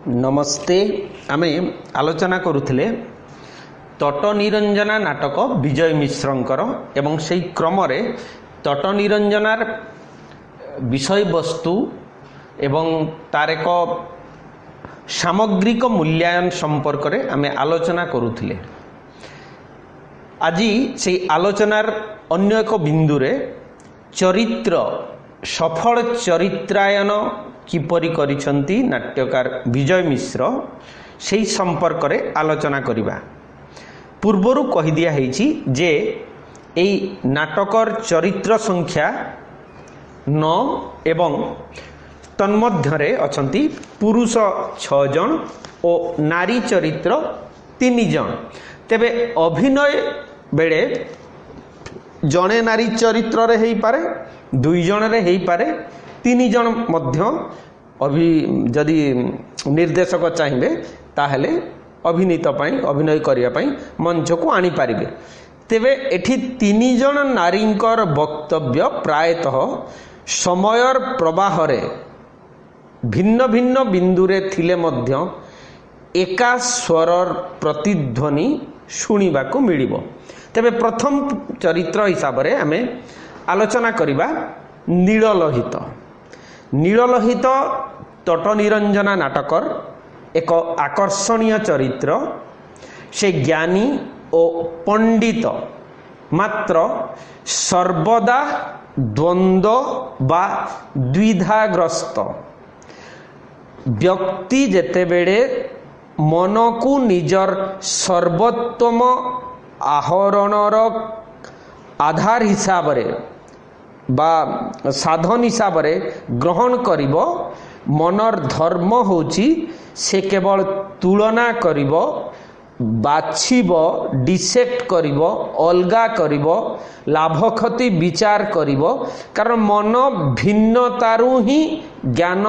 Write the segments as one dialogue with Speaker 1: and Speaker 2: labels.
Speaker 1: नमस्ते। आमे आलोचना करुथिले तट निरंजना नाटक विजय मिश्रंकर एवं सेई क्रम रे तट निरंजनार विषय वस्तु एवं तार एक सामग्रिक मूल्यांकन संपर्क रे आमे आलोचना करुथिले। आज से आलोचनार अन्य एक बिंदु रे चरित्र सफल चरित्रायन किपरि करिसंती नाट्यकार विजय मिश्र सेही संपर्क रे आलोचना करिबा। पूर्वरु कहि दिया हेछि जे एई नाटकर चरित्र संख्या 9 एवं तन्मध्यरे अछंती पुरुष 6 जन और नारी चरित्र 3 जन। तेबे अभिनय बेले जणे नारी चरित्र रे हेई पारे, 2 जन रे हेई पारे, 3 जन मध्य जदि निर्देशक चाहिए ताहले अभिनीत अभिनय करिया पई मंच को आनी पारिबे। तेबे एठी 3 जन नारींकर वक्तव्य प्रायतः समयर प्रवाह रे भिन्न भिन्न बिंदुरे थिले मध्य एका स्वरर प्रतिध्वनि शुणिबा को मिलिबो। तेबे प्रथम चरित्र हिसाब रे आमे आलोचना करिबा नीललोहित। नीललोहित तट निरंजना नाटकर एक आकर्षणीय चरित्र। से ज्ञानी और पंडित मात्र सर्वदा द्वंद्व बा द्विधाग्रस्त व्यक्ति जेतेबेले मन को निजर सर्वोत्तम आहरणर आधार हिसाब रे बा साधन हिसाब रे ग्रहण करिबो। मनर धर्म होची से केवल तुलना करिबो, बाछिबो, डिसेक्ट करिबो, अलगा करिबो, लाभ क्षति विचार करिबो। कारण मन भिन्नतारु ही ज्ञान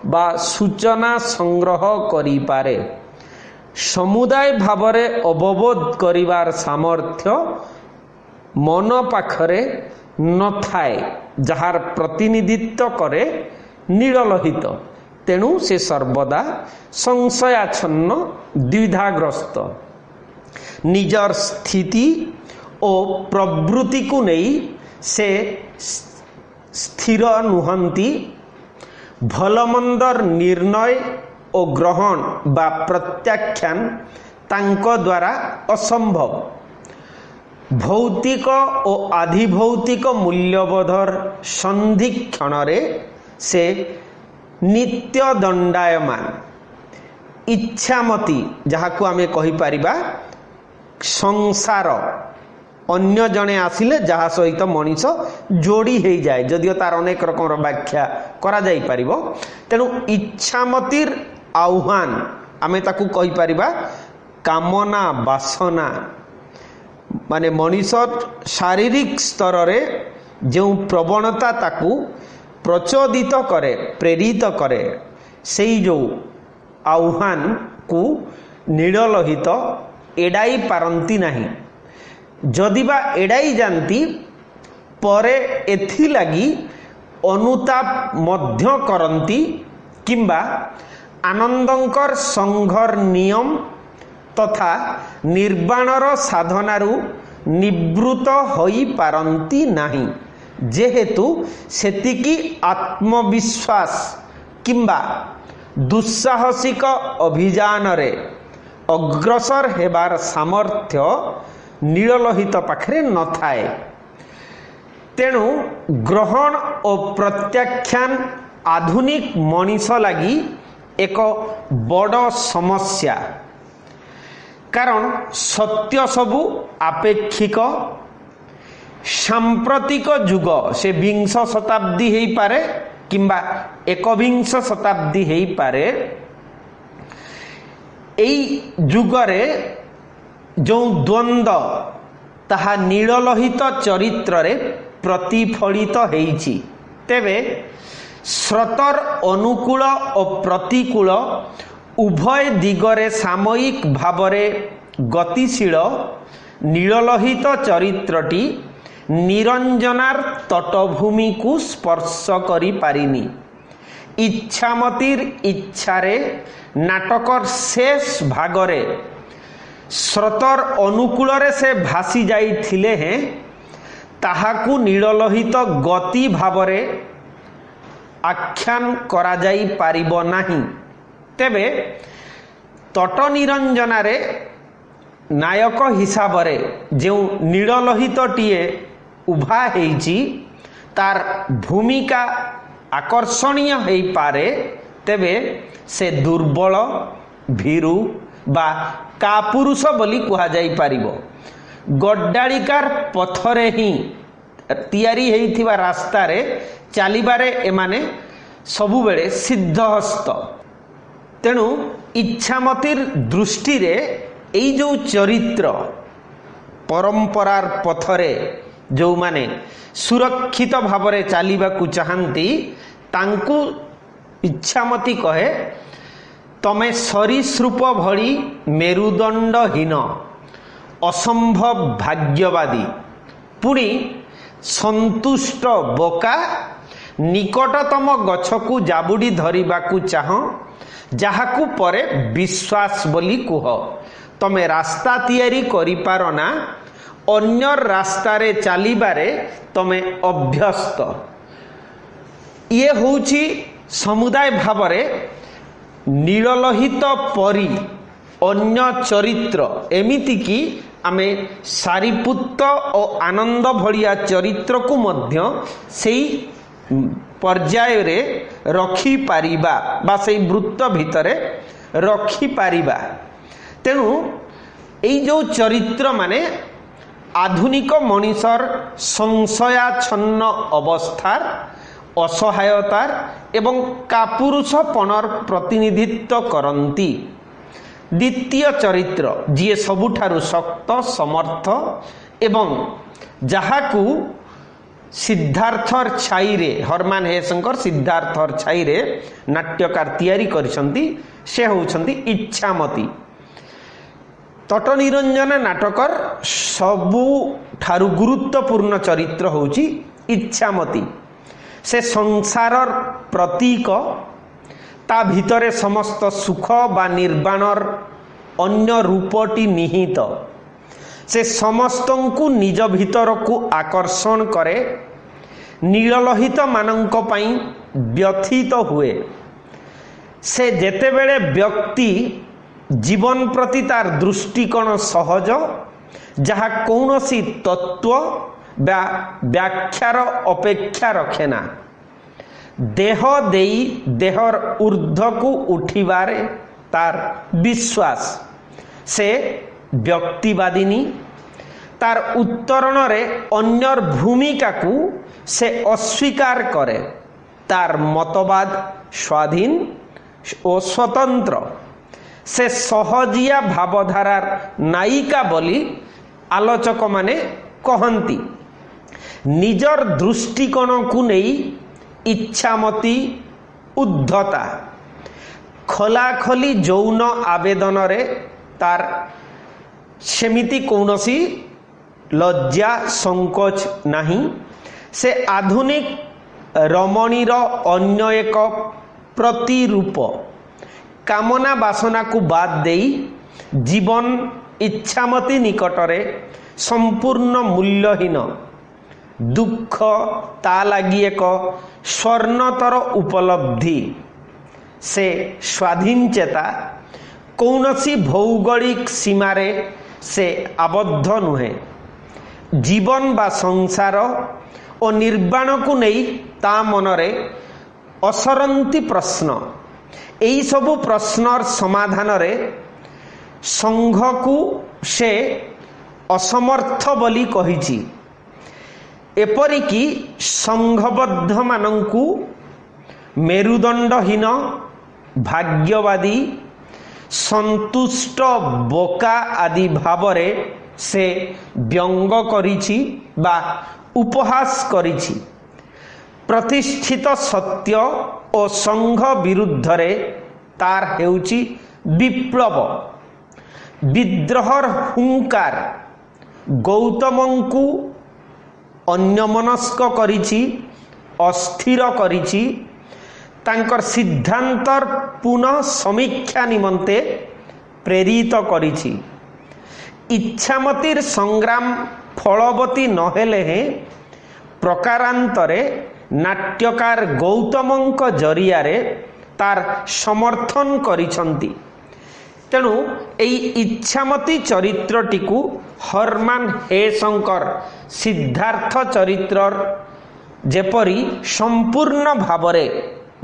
Speaker 1: बा सूचना संग्रह करि पारे। समुदाय भावरे अवबोध करिवार सामर्थ्य मन पाखरे न थाए, जहार प्रतिनिधित्व करे नीललोहित। तेणु से सर्वदा संशयाच्छन्न द्विधाग्रस्त निजर स्थिति और प्रवृत्ति को नहीं से स्थिर नुहंती। भलमंदर निर्णय और ग्रहण बा प्रत्याख्यान तांको द्वारा असंभव। भौतिक और आधिभौतिक मूल्यबोधर संधिक्षण रे से नित्य दंडायमान। इच्छामती जहाको आमे कहि पारिबा संसार अन्य जने आसिले जहा सहित मनीष जोड़ी हो जाए, जदियो तार अनेक रकम व्याख्या करा जाई पारिबो। तेणु इच्छामतीर आह्वान आमे ताकू कहि पारिबा कामना वासना। माने मनीष शारीरिक स्तर रे जो प्रवणता ताकू प्रचोदित करे, प्रेरित करे, सेई जो आह्वान को नीललोहित एड़ाई पारंती नहीं। जदिबा एड़ाई जानती परे एथि लगी अनुताप मध्य करंती किंबा आनंदंकर संघर नियम तथा निर्वाणर साधनारू निवृत्त होई पारंती नहीं। जेहेतु सेतिकी आत्मविश्वास किंबा दुस्साहसिक अभियान रे अग्रसर हेबार सामर्थ्य नीललोहित पाखरे न थाए। तेणु ग्रहण और प्रत्याख्यान आधुनिक मनीष लगी एक बड़ समस्या। कारण सत्य सबु आपेक्षिक। सांप्रतिक जुग से 20 शताब्दी हेई पारे किंबा 21 शताब्दी हेई पारे। एई जुगरे जो द्वंद्व ताहा नीललोहित चरित्र रे प्रतिफलित हेइछि। तेबे स्रोतर अनुकूल और प्रतिकूल उभय दिगरे सामयिक भावरे गतिशील नीललोहित चरित्रटी निरंजनार तटभूमि को स्पर्श करि पारिनी। इच्छामतीर इच्छारे नाटकर शेष भागरे स्रोतर अनुकूल से भासी जाइथिले हैं ताहाकू नीललोहित गति भावरे आख्यान करा जाई पारिबो नाही। तेबे तट निरंजनारे नायक हिसाब रे जो नीललोहितटीए उभा हेइची तार भूमिका आकर्षणीय हेई पारे, तेबे से दुर्बल भीरु बा कापुरुष बोली कहा जाई पारिबो। गड्डालिकार पथरे ही तैयारी हेइथिबा रास्ता रे चलिबारे एमाने सबुबेले सिद्धहस्त। तेणु इच्छामतीर दृष्टि रे एई जो चरित्र परंपरार पथरे जो माने सुरक्षित भावरे चलिबाकू चाहंती तांकू इच्छामती कहे तमे सरीसृप भली मेरुदंडहीन असंभव भाग्यवादी पुणी संतुष्ट बोका निकटतम गछकू जाबुड़ी धरिबाकू चाह जाहाकू परे विश्वास बोली कुह। तमे रास्ता तैयारी करि पार ना, अन्य रास्ता रे चलिबारे तमे अभ्यस्त। ये होउची समुदाय भावरे नीललोहित परी अन्य चरित्र एमिति की आमे सारिपुत्त और आनंद भलिया चरित्र को मध्य सेई पर्याय रे रखी पारिबा बा सेई वृत्त भितरे रखी पारिबा। तेणु एई जो चरित्र माने आधुनिक मनीषर संशयाच्छन्न अवस्थार असहायतार एवं कापुरुषपणर प्रतिनिधित्व करती। द्वितीय चरित्र जी सबुठारु शक्त समर्थ एवं जहाकू सिद्धार्थर छाई रे हरमान हेशंकर सिद्धार्थर छाई रे नाट्यकार तैयारी करिसंती से होउछंती इच्छामती। तट निरंजन नाटकर सबुठारु गुरुत्वपूर्ण चरित्र होउची इच्छामती। से संसारर प्रतीक ता भितरे समस्त सुख बा निर्वाणर अन्य रूपटी निहित। से समस्तंकु निज भीतर को आकर्षण करे, नीललोहित मानंक पई व्यथित हुए। से जेतेबेले व्यक्ति जीवन प्रति तार दृष्टिकोण सहज जहा कौनसी तत्व व्याख्यार अपेक्षा रखे ना, देह देई देहर ऊर्ध्व को उठिबारे तार विश्वास। से व्यक्तिवादिनी तार उत्तरण रे अन्यर भूमिका को से अस्वीकार करे। तार मतवाद स्वाधीन और स्वतंत्र। से सहजिया भावधारार नायिका बोली आलोचक माने कहंती। निजर दृष्टिकोण को नहीं इच्छामती उद्धता खोलाखोली यौन आवेदन रे तार सेमिति कौनसी लज्जा संकोच नहीं। से आधुनिक रमणीर अन्य एक प्रतिरूप कामना बासना को बाद देई जीवन इच्छामती निकटरे संपूर्ण मूल्यहीन दुख ता लगी एक स्वर्णतर उपलब्धि। से स्वाधीन चेता कौनसी भौगोलिक सीमारे से आबद्ध नुहे। जीवन बा संसार और निर्वाण को नहीं ता मनरे असरंती प्रश्न। एई सबु प्रश्नर समाधान रे संघ को से असमर्थ बोली कहिछि। एपरिकी संघबद्ध मानंकु मेरुदंडहीन भाग्यवादी संतुष्ट बोका आदि भावरे से व्यंग करिछि बा उपहास करिछि। प्रतिष्ठित सत्य और संघ विरुद्ध रे तार हेउछि विप्लव। विद्रोहर हुंकार गौतमंकु अन्यमनस्क करिछि, अस्थिर करिछि। तांकर सिद्धांतर पुनः समीक्षा निमंते प्रेरित करिछि। इच्छामतीर संग्राम फलवती नहेले हे प्रकारांतरे नाट्यकार गौतमंक जरियारे तार समर्थन करिछंती। तेणु एई इच्छामती चरित्रटिकु हरमान हेशंकर सिद्धार्थ चरित्रर जेपरी संपूर्ण भावरे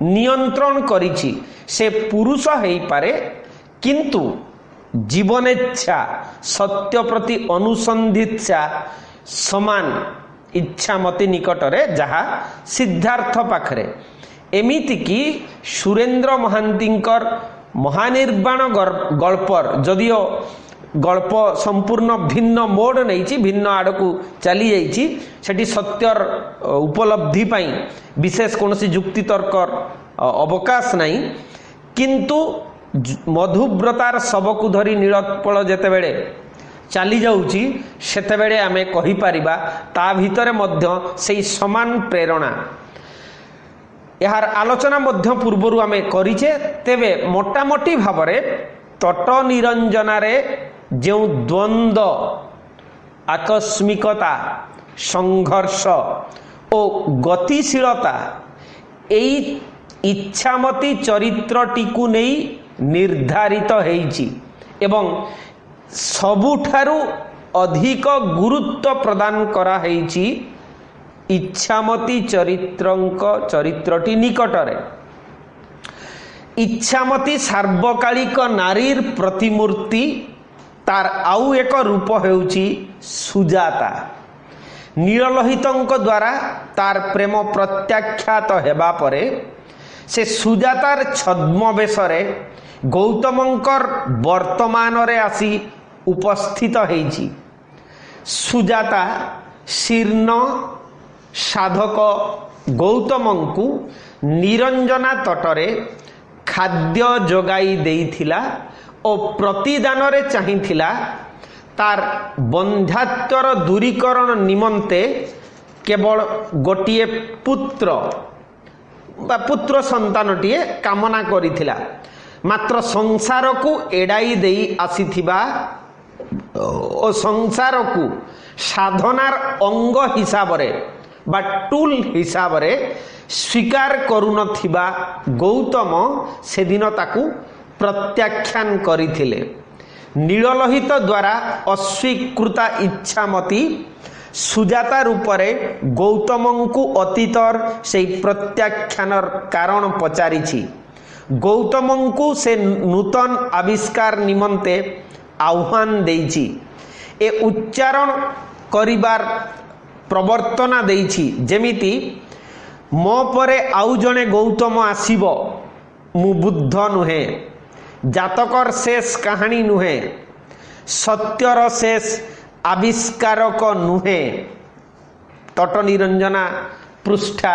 Speaker 1: नियंत्रण करिछि से पुरुष हेई पारे, किंतु जीवनेच्छा सत्य प्रति अनुसंधित्सा समान इच्छामती निकटरे जहा सिद्धार्थ पाखरे। एमिति कि सुरेंद्र महांतींकर महानिर्वाण गल्पर जदिओ गल्प संपूर्ण भिन्न मोड नहीं, भिन्न आड़क चली जाइछि, सेठी सत्यर उपलब्धि पाई विशेष कोनसी जुक्ति तर्कर अवकाश नहीं, किंतु मधुव्रतार सबकु धरी नीलोत्पल जेतेबेले चली जाउछि सेतेबेले आमे कहि परिबा ता भितरे मध्य सेई समान प्रेरणा। यार आलोचना मध्य पूर्वरु आमे करिछे। तेबे मोटामोटी भावरे तट निरंजनारे जो द्वंद्व, आकस्मिकता, संघर्ष और गतिशीलता एई इच्छामती चरित्रटिकु नहीं निर्धारित हेइछि एवं सबुठारु अधिक गुरुत्व प्रदान करा हेइछि इच्छामती चरित्रटी निकटरे। इच्छामती सार्वकालिक नारीर प्रतिमूर्ति, तार आउ एक रूप हेउछि सुजाता। नीललोहितंक द्वारा तार प्रेम प्रत्याख्यात हेबा परे से सुजातार छद्मवेशरे गौतमंकर वर्तमान रे आसी उपस्थित हेइछि। सुजाता शीर्ण साधक गौतमंकु निरंजना तटरे खाद्य जोगाई देइथिला और प्रतिदान रे चाहिथिला तार बंध्यात्वर दूरीकरण निमंते केवल गोटिए पुत्र बा पुत्र संतानटिए कामना करिथिला। मात्र संसार को एडाई देई आसीथिबा और संसार को साधनार अंग हिसाब रे बा टूल हिसाब रे स्वीकार करुनथिबा गौतम सेदिन ताकू प्रत्याख्यान करिथिले। नीललोहित द्वारा अस्वीकृता इच्छामती सुजाता रूपरे गौतमंकु अतीतर से प्रत्याख्यानर कारण पचारिछि। गौतमंकु से नूतन आविष्कार निमंते आह्वान देइछि। ए उच्चारण करिबार प्रवर्तना देइछि, जेमिति मो परे आउ जणे गौतम आसीबो, मु बुद्ध नुहे, जातकर शेष कहानी नुहे, सत्यर शेष आविष्कारक नुहे। तट निरंजना पृष्ठा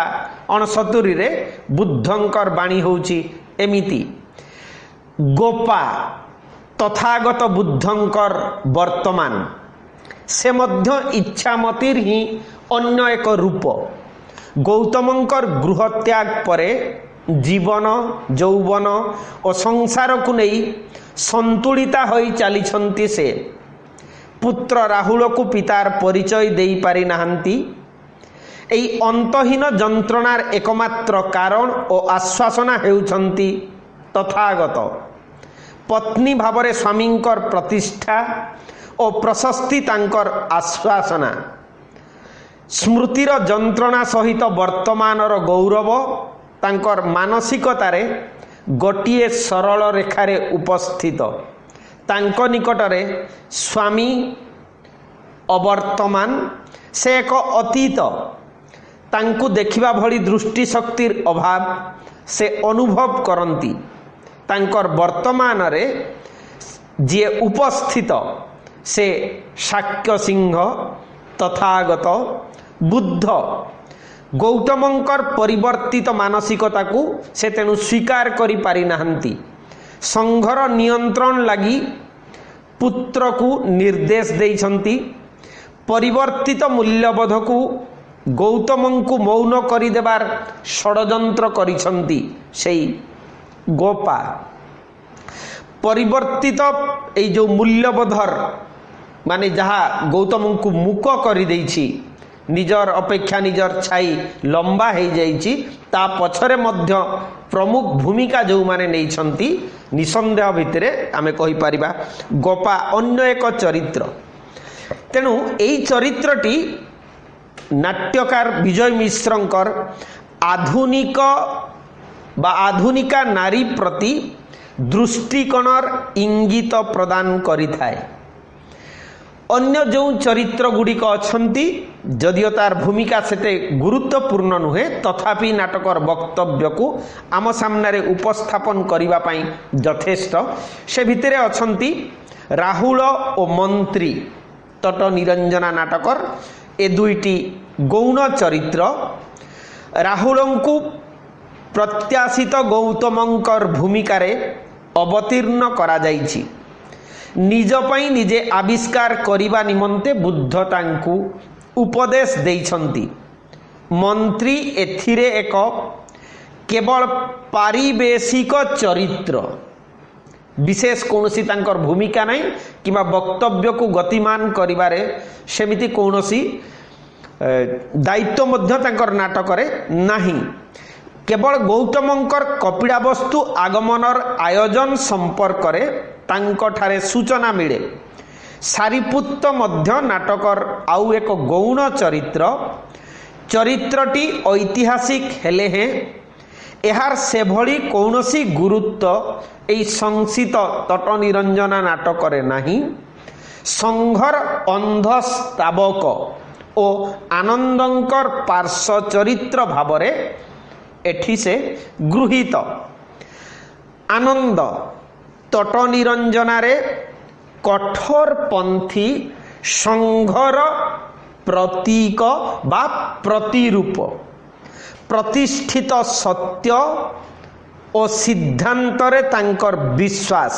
Speaker 1: 69 रे बुद्धंकर बाणी होउछि एमिति। गोपा तथागत बुद्धंकर वर्तमान से मध्य इच्छामतीर ही अन्य एक रूप। गौतमंकर गृहत्याग परे जीवन यौवन और संसार को नहीं संतुलिता होई चलीछंती। से पुत्र राहुल को पितार परिचय देई पारि नाहंती। एई अंतहीन जंत्रणार एकमात्र कारण और आश्वासना हेउछंती तथागत। पत्नी भावरे स्वामींकर प्रतिष्ठा और प्रशस्ति तांकर आश्वासना। स्मृतिर जंत्रणा सहित वर्तमानर गौरव तांकर मानसिकतारे गोटिए सरल रेखारे उपस्थित। तांको निकटरे स्वामी अवर्तमान, से एक अतीत। तांकु देखिबा भली दृष्टि शक्तिर अभाव से अनुभव करंती। तांकर वर्तमान रे जे उपस्थित से शाक्य सिंह, तथागत, बुद्ध। गौतमंकर परिवर्तित मानसिकता को से तेणु स्वीकार करि पारि नाहंती। संघर नियंत्रण लगी पुत्र को निर्देश देइछंती। परिवर्तित मूल्यबोध को गौतमଙ୍କୁ मौन କରିଦେବାର षडयंत्र କରିଛନ୍ତି ସେଇ गोपा। परिवर्तित एई जो मूल्यबोधर माने जहा गौतमଙ୍କୁ मूक କରି ଦେଇଛି निजर अपेक्षा निजर छाई लंबा हो जाइछि ता पछरे मध्य प्रमुख भूमिका जो माने नहीं छंती निसंदेह भितरे आमे कहि परिबा गोपा अन्य एक चरित्र। तेणु एई चरित्रटी नाट्यकार विजय मिश्रंकर आधुनिक बा आधुनिका नारी प्रति दृष्टिकोणर इंगित प्रदान करिथाए। अन्य जो चरित्र गुड़िक अच्छी जदियो तार भूमिका सेते गुरुत्वपूर्ण नुहे तथापि नाटकर वक्तव्य को आम सामने उपस्थापन करने पाई यथेष्ट। से भितरे अच्छी राहुल और मंत्री तट निरंजना नाटकर ए दुईटी गौण चरित्र। राहुल को प्रत्याशित गौतमंकर भूमिका रे अवतीर्ण करा जाइछि। निज पई निजे आविष्कार करिबा निमंते बुद्ध तांकु उपदेश देइछंती। मंत्री एथिरे एक केवल पारिवेशिक चरित्र विशेष कौनसी तांकर भूमिका नहीं किंबा वक्तव्य को गतिमान करिबारे सेमिति कौनसी दायित्व मध्य तांकर नाटक रे नाही। केवल गौतमंकर कपिड़ा वस्तु आगमनर आयोजन संपर्क रे तांकठारे सूचना मिले। सारिपुत्त मध्य नाटकर आउ एक गौण चरित्र। चरित्रटी ऐतिहासिक हेले हैं एहार से भली कौनसी गुरुत्व एई संसित तट निरंजना नाटक रे नाही। संघर अंधस्तावक ओ आनंदंकर पार्श्व चरित्र भावरे एठी से गृहीत। आनंद तट निरंजना रे कठोर पंथी संघर प्रतीक बा प्रतिरूप। प्रतिष्ठित सत्य और सिद्धांत रे तांकर विश्वास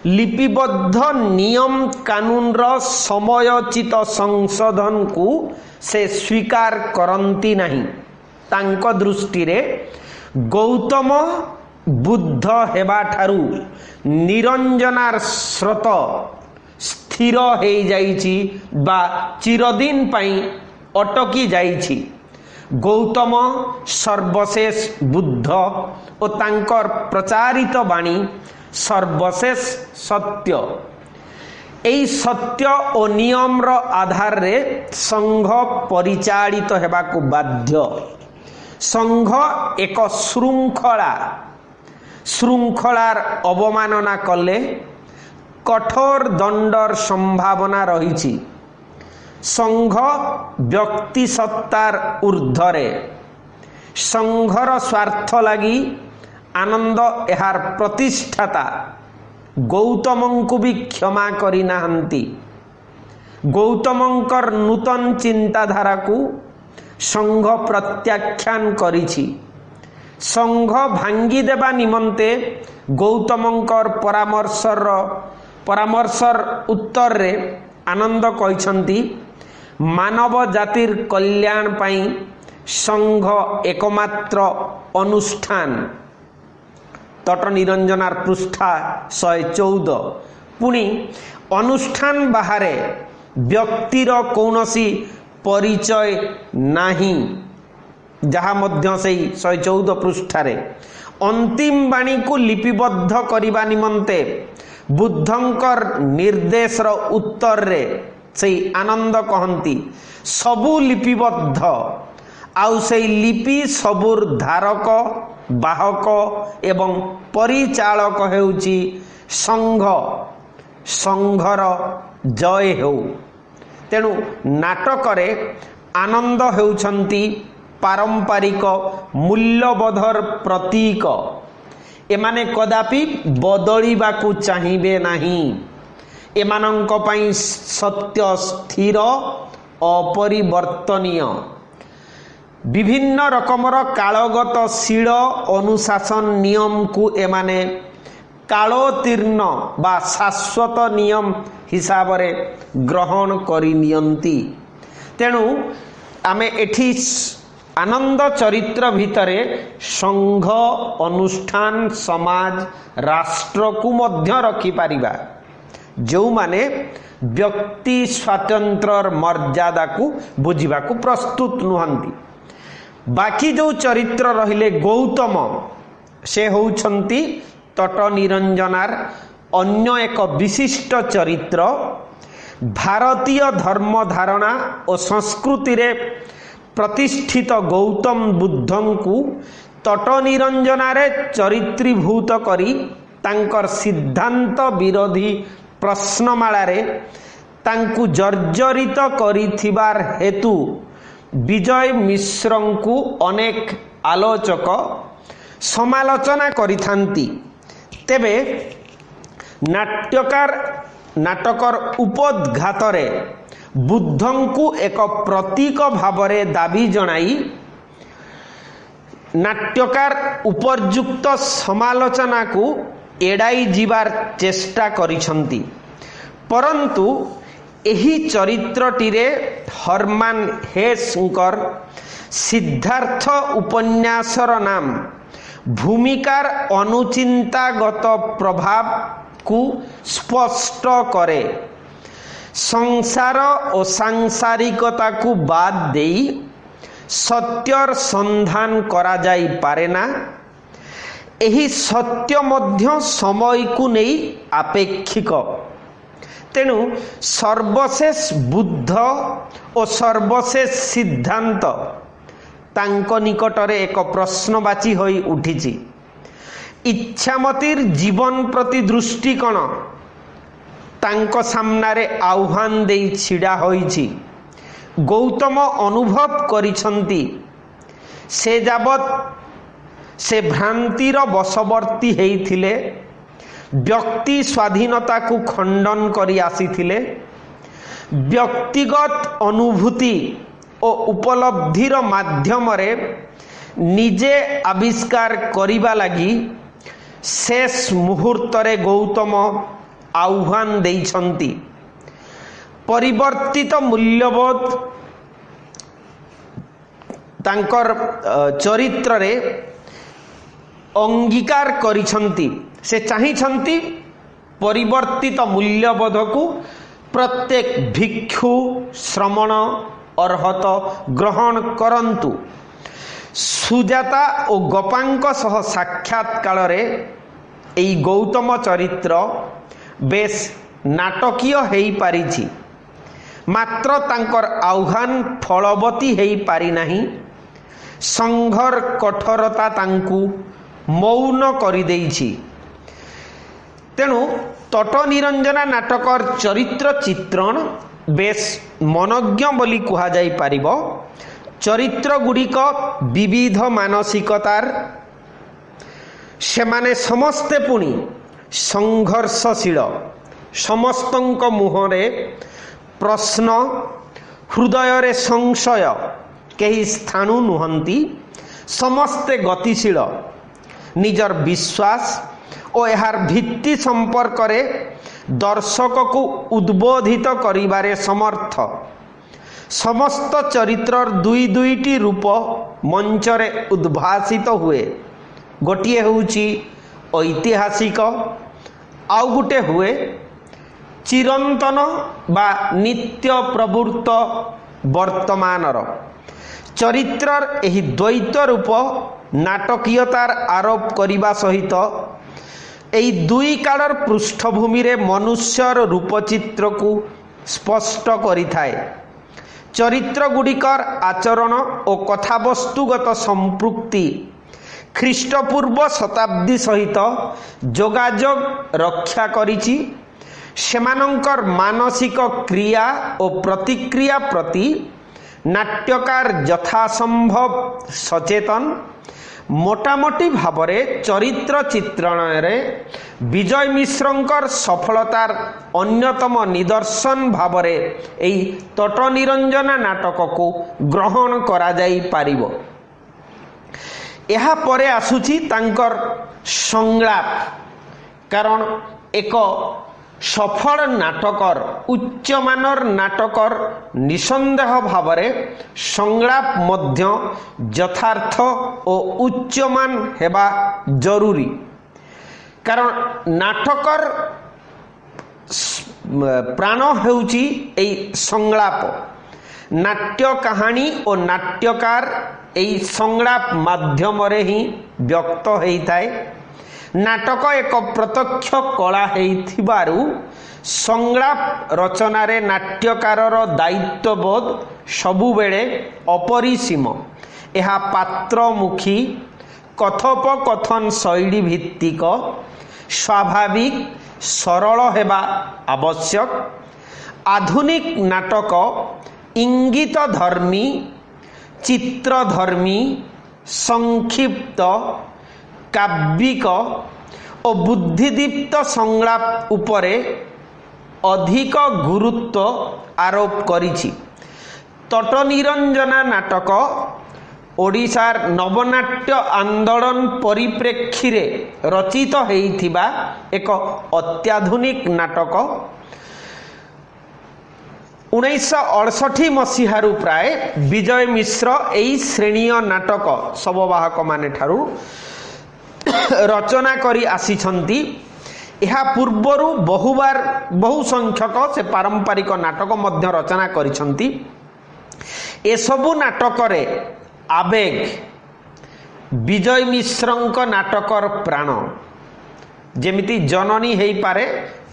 Speaker 1: लिपिबद्ध नियम कानून रो समयोचित संशोधन को से स्वीकार करती नहीं। तांको दृष्टि रे गौतम बुद्ध हेबा ठारू निरंजनार स्रोत स्थिर हो जाइछि बा चिरदिन पई अटकी जाइछि। गौतम सर्वशेष बुद्ध और तांकर प्रचारित बाणी सर्वशेष सत्य। एई सत्य और नियम रो आधार रे संघ परिचालित हेबा को बाध्य। संघ एक श्रृंखलार अवमानना कले कठोर दंडर संभावना रही। संघ व्यक्ति सत्तार ऊर्ध्वरे। संघर स्वार्थ लगी आनंद एहार प्रतिष्ठाता गौतमंकु भी क्षमा करी नाहंती। गौतमंकर नूतन चिंताधारा को संघ प्रत्याख्यान करिछि। संघ भांगी देबा निमंते गौतमंकर परामर्शर उत्तर रे आनंद कहिसंती मानव जातिर कल्याण पाई संघ एकमात्र अनुष्ठान। तट निरंजनार पृष्ठा 114। पुणी अनुष्ठान बाहरे व्यक्तिर कौनसी परिचय नहीं जहा मध्य से 114 पृष्ठारे अंतिम बाणी को लिपिबद्ध करिबा निमंते बुद्धंकर निर्देश रो उत्तर रे से आनंद कहंती सबु लिपिबद्ध आउ से लिपि सबुर धारक बाहक एवं परिचालक हेउची संघ। संघर जय हेउ। तेणु नाटकरे आनंद हेउछंती पारंपरिक मूल्यबोधर प्रतीक। एमाने कदापि बदलिबाकू चाहिबे नाही। एमानंक पई सत्य स्थिर अपरिवर्तनीय। विभिन्न रकमर कालगत शील अनुशासन नियम को एमाने कालोत्तीर्ण बा शाश्वत नियम हिसाब रे ग्रहण करि नियंती। तेणु आमे एठी आनंद चरित्र भितरे संघ अनुष्ठान समाज राष्ट्र को मध्य रखी पारिबा जो माने व्यक्ति स्वातंत्र मर्यादा को बुझिबा को प्रस्तुत नुहंती। बाकी जो चरित्र रहिले गौतम से होउछंती तट निरंजनार अन्य एक विशिष्ट चरित्र। भारतीय धर्म धारणा और संस्कृति रे प्रतिष्ठित गौतम बुद्धं को तट निरंजनारे चरित्रीभूत करी तांकर सिद्धांत विरोधी प्रश्नमालारे तांकु जर्जरित करिथिबार हेतु विजय मिश्रंकु अनेक आलोचक समालोचना करिथांती। तेबे नाटकर उपोद्घातरे बुद्धंकु एक प्रतीक भावरे दाबी जणाई नाट्यकार उपयुक्त समालोचना को एड़ाई जीवार चेष्टा करिछंती। परंतु एही चरित्रटीरे हरमान हेसंकर सिद्धार्थ उपन्यासर नाम भूमिकार अनुचिंतागत प्रभाव को स्पष्ट करे। संसार और सांसारिकता को बाद देई सत्यर संधान करा जाई पारे ना। एही सत्य मध्य समय को नहीं आपेक्षिक। तेणु सर्वशेष बुद्ध और सर्वशेष सिद्धांत तांको निकटरे एक प्रश्नवाची होई उठिछि। इच्छामतीर जीवन प्रति दृष्टिकोण तांको सामनारे आह्वान देई छिड़ा होइछि। गौतम अनुभव करिछंती से जाबत से भ्रांतिर वशवर्ती हेइथिले, व्यक्ति स्वाधीनता को खंडन करी आसीथिले, व्यक्तिगत अनुभूति और उपलब्धिर माध्यम रे निजे आविष्कार करिबा लगी शेष मुहूर्त रे गौतम आह्वान देइछंती। परिवर्तित मूल्यबोध तांकर चरित्र रे अंगीकार करिछंती। से चाहिछंती परिवर्तित मूल्यबोध को प्रत्येक भिक्षु श्रमण अर्हत ग्रहण करंतु। सुजाता और गोपांक सह साक्षात काल रे एई गौतम चरित्र बेस नाटकीय हेई पारिछि। मात्र तांकर आह्वान फलवती हेई पारि नाही। संघर कठोरता तांकु मौन करि देइछि। तेणु तट निरंजना नाटकर चरित्र चित्रण बेस मनज्ञ बोली कहा जाई पारिबो। चरित्र गुड़िक विविध मानसिकतार सेमाने समस्ते पुणी संघर्षशील। समस्तंक मुहरे प्रश्न, हृदय रे संशय केही स्थानु नुहंती। समस्ते गतिशील, निजर विश्वास और यार भित्ति संपर्क रे दर्शक को उद्बोधित करिबारे समर्थ। समस्त चरित्रर दुई दुईटी रूप मंचरे उद्भासित हुए। गोटिए होउची ऐतिहासिक, आउ गुटे हुए चिरंतन बा नित्य प्रवृत्त वर्तमानर। चरित्रर एही द्वैत रूप नाटकीयतार आरोप करिबा सहित एई दुई कालर पृष्ठभूमि रे मनुष्यर रूपचित्र को स्पष्ट करिथाए। चरित्र गुड़िकर आचरण और कथावस्तुगत संपृक्ति ख्रीष्टपूर्व शताब्दी सहित जोगाजोग रक्षा करिछि। सेमानंकर मानसिक क्रिया और प्रतिक्रिया प्रति नाट्यकार यथासंभव सचेतन। मोटामोटी भावरे चरित्र चित्रण रे विजय मिश्रंकर सफलतार अन्यतम निदर्शन भावरे एई तट निरंजना नाटक को ग्रहण करा जाई पारिबो। एहा परे आसुची तांकर संलाप। कारण एक सफल नाटकर उच्चमानर नाटकर निसंदेह भावरे संलाप मध्य यथार्थ और उच्चमान हेबा जरूरी। कारण नाटकर प्राण हेउची एई संलाप। नाट्य कहानी और नाट्यकार एई संलाप माध्यम रे ही व्यक्त होइथाय। नाटक एक प्रत्यक्ष कला हेइथिबारु संलाप रचनारे नाट्यकारर दायित्वबोध सबुबेले अपरिसीम। यह पात्रमुखी कथोपकथन शैली भित्तिक स्वाभाविक सरल हेबा आवश्यक। आधुनिक नाटक इंगित धर्मी, चित्रधर्मी, संक्षिप्त, काव्यिक और बुद्धिदीप्त संलाप उपरे अधिक गुरुत्व आरोप करिछि। तटनिरंजना नाटक ओडिशार नवनाट्य आंदोलन परिप्रेक्षी रे रचित हेइथिबा एक अत्याधुनिक नाटक। 1968 मसीहारू प्राय विजय मिश्र एई श्रेणीय नाटक सबवाहक माने ठारू रचना करी आसीछंती। यह पूर्वरु बहुबार बहु संख्यक से पारंपरिक नाटक मध्य रचना करिछंती। ए सबु नाटक रे आवेग विजय मिश्रंक नाटकर प्राण। जेमिति जननी हेई पारे,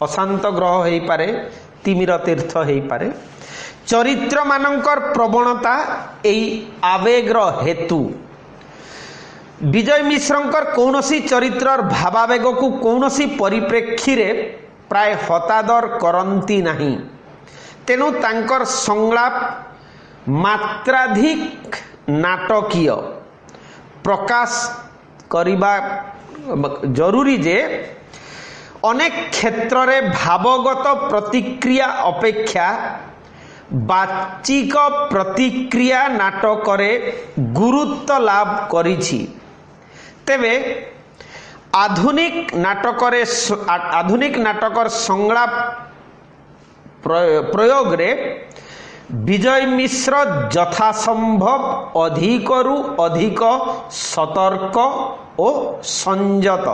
Speaker 1: अशांत ग्रह हेई पारे, तिमिर तीर्थ हेई पारे। चरित्र मानकर प्रवणता एई आवेगर हेतु। विजय मिश्रंकर कौनसी चरित्रर भावावेग को कौनसी परिप्रेक्षी रे प्राय हतादर करंती नहीं। तेणु तांकर संलाप मात्राधिक नाटकीय प्रकाश करिबा जरूरी जे अनेक क्षेत्र रे भावगत प्रतिक्रिया अपेक्षा बाचिक प्रतिक्रिया नाटकरे गुरुत्व लाभ करिछि। तेबे आधुनिक नाटकर संलाप प्रयोग रे विजय मिश्र यथासंभव अधिकरु अधिक सतर्क और संयत।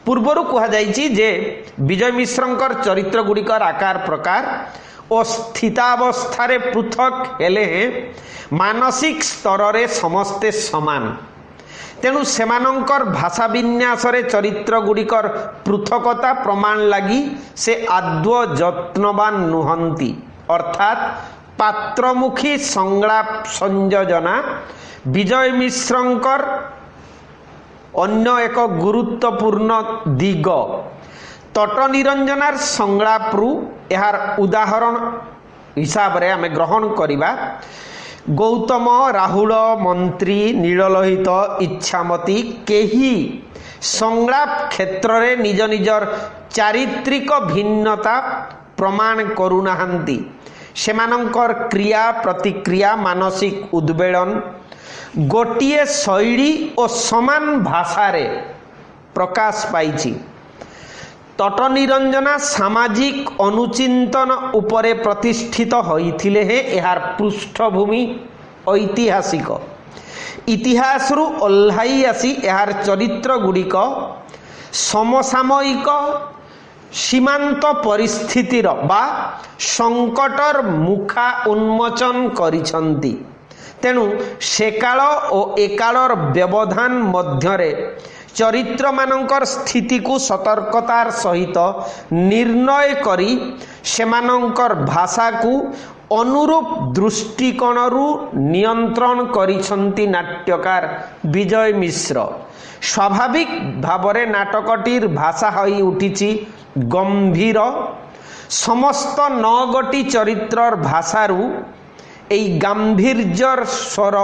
Speaker 1: पूर्वरु कहा जाइछि जे विजय मिश्रंकर चरित्र गुड़िकर आकार प्रकार और स्थितावस्था पृथक हेले मानसिक स्तर रे समस्ते समान। तेणु सेमानंकर भाषा विन्यास रे चरित्र गुड़िकर पृथकता प्रमाण लगी से आद्व यत्नवान नुहंती। अर्थात पात्रमुखी संलाप संयोजना विजय मिश्रंकर अन्य एक गुरुत्वपूर्ण दिग। तटनिरंजनार संलापरू यार उदाहरण हिसाब रे आमे ग्रहण करिबा। गौतम, राहुल, मंत्री, नीललोहित, इच्छामती केही संलाप क्षेत्र रे निज निजर चारित्रिक भिन्नता प्रमाण करुनाहांती। सेमानंकर क्रिया प्रतिक्रिया मानसिक उद्वेलन गोटिए शैली और समान भाषा रे प्रकाश पाइछि। तटनिरंजना सामाजिक अनुचिंतन उपरे प्रतिष्ठित होइथिले हे यार पृष्ठभूमि ऐतिहासिक। इतिहासरु ओल्हाई आसी यार चरित्र गुड़िक समसामयिक सीमांत परिस्थितिर बा संकटर मुखा उन्मोचन करिछंती। तेणु से काल और एकालर व्यवधान मध्यरे चरित्र मानकर स्थिति को सतर्कतार सहित निर्णय करी सेमानंकर भाषा को अनुरूप दृष्टिकोणरू नियंत्रण करिछंती नाट्यकार विजय मिश्र। स्वाभाविक भावरे नाटकटीर भाषा होई उठिछि गंभीर। समस्त 9 गोटी चरित्रर भाषारू एई गांभीर्यर स्वर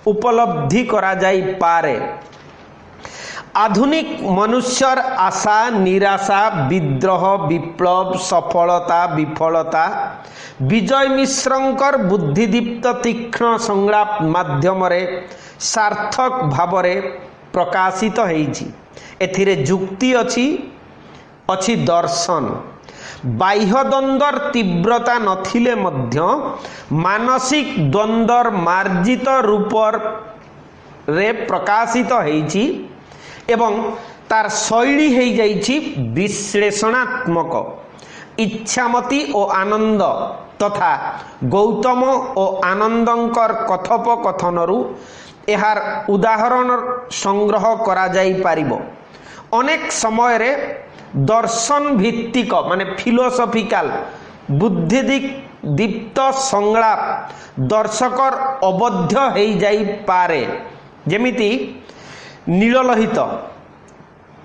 Speaker 1: उपलब्धि करा जाई पारे। आधुनिक मनुष्यर आशा निराशा विद्रोह विप्लव सफलता विफलता विजय मिश्रंकर बुद्धिदीप्त तीक्ष्ण संलाप माध्यम रे सार्थक भावरे प्रकाशित होइछि। एथिरे जुक्ति अछि दर्शन बाह्य द्वंद्वर तीव्रता नथिले मध्य मानसिक द्वंद्वर मार्जित रूप रे प्रकाशित होईछि एवं तार शैली हो जाइछि विश्लेषणात्मक। इच्छामती और आनंद तथा गौतम और आनंदंकर कथोपकथनरु एहार उदाहरण संग्रह करा जाई पारिबो। अनेक समय रे दर्शन भित्तिक माने फिलोसॉफिकल बुद्धि दीप्त संलाप दर्शकर अबद्ध हो जाई पारे। जेमिति नीललोहित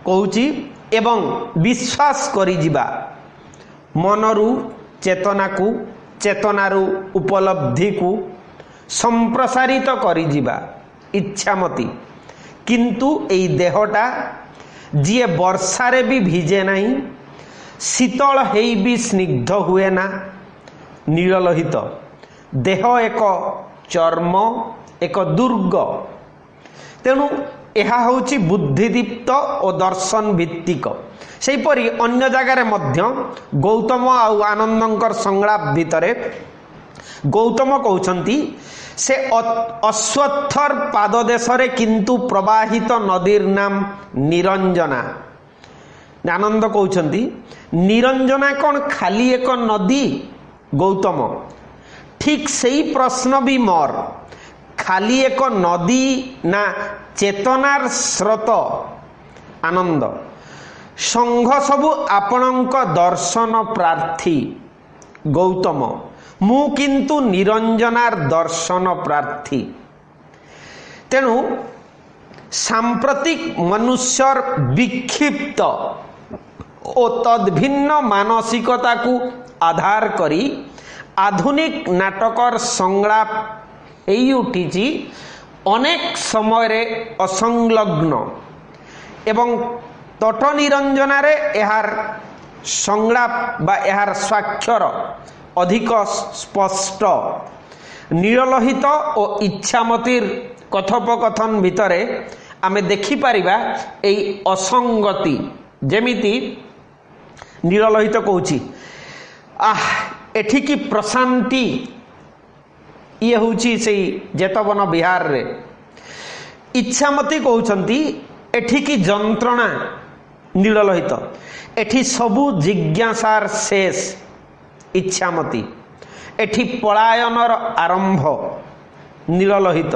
Speaker 1: कहूची एवं विश्वास करी जिबा मनरु चेतना को चेतनारु उपलब्धि को संप्रसारित करी जिबा इच्छामती। किंतु एई देहटा जिए वर्षारे भी भिजे नहीं शीतल हेई भी स्निग्ध हुए ना नीललोहित देह एक चर्म एक दुर्ग। तेणु यह हूँ बुद्धिदीप्त और दर्शन भित्तिक। सेहीपरि अन्य जगार मध्य गौतम आउ आनंदंकर संलाप भितरे गौतम कहउछंती से अश्वत्थर पाददेशरे किंतु प्रवाहित नदीर नाम निरंजना। आनंद कहउछंती निरंजना कौन खाली एक नदी? गौतम ठीक सही प्रश्न भी मोर, खाली एक नदी ना चेतनार स्रोत? आनंद संघ सबु आपणक दर्शन प्रार्थी। गौतम मु किंतु निरंजनार दर्शन प्रार्थी। तेणु सांप्रतिक मनुष्यर विक्षिप्त और तद्भिन्न मानसिकता को आधार करी आधुनिक नाटकर संलाप एई उठिछि अनेक समय रे असंलग्न एवं तट निरंजन यार संलाप बा यार स्वाक्षर अधिक स्पष्ट। नीललोहित और इच्छामतीर कथोपकथन भितरे आमे देखि पारिबा एई असंगति। जेमिति नीललोहित कहूछि एठी की प्रशांति ये हूँ से जेतवन बिहार रे। इच्छामती कहउछंती एठी की जंत्रणा। नीललोहित एठी सबु जिज्ञासार शेष। इच्छामती एठी पलायनर आरंभ। नीललोहित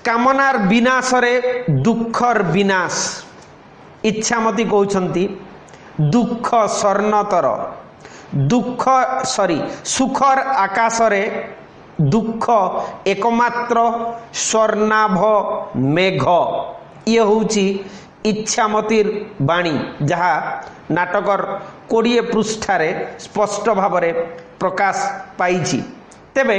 Speaker 1: कामनार विनाश रे दुखर विनाश। इच्छामती कहउछंती दुख स्वर्णतर दुख सुखर आकाश रे दुख एकमात्र स्वर्णाभ मेघ। ये हूँ इच्छामतीर बाणी जहा नाटकर 20 पृष्ठारे स्पष्ट भावरे प्रकाश पाइछि। तेबे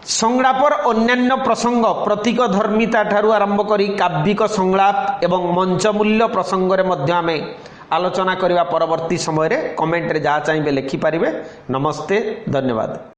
Speaker 1: संलापर अन्यान्य प्रसंग प्रतीक धर्मिता ठारू आरंभ करी काव्यिक संलाप एवं मंचमूल्य प्रसंग रे मध्य आमे आलोचना करिवा। परवर्ती समय रे कमेंट रे जहाँ चाहिए लिखिपारे। नमस्ते, धन्यवाद।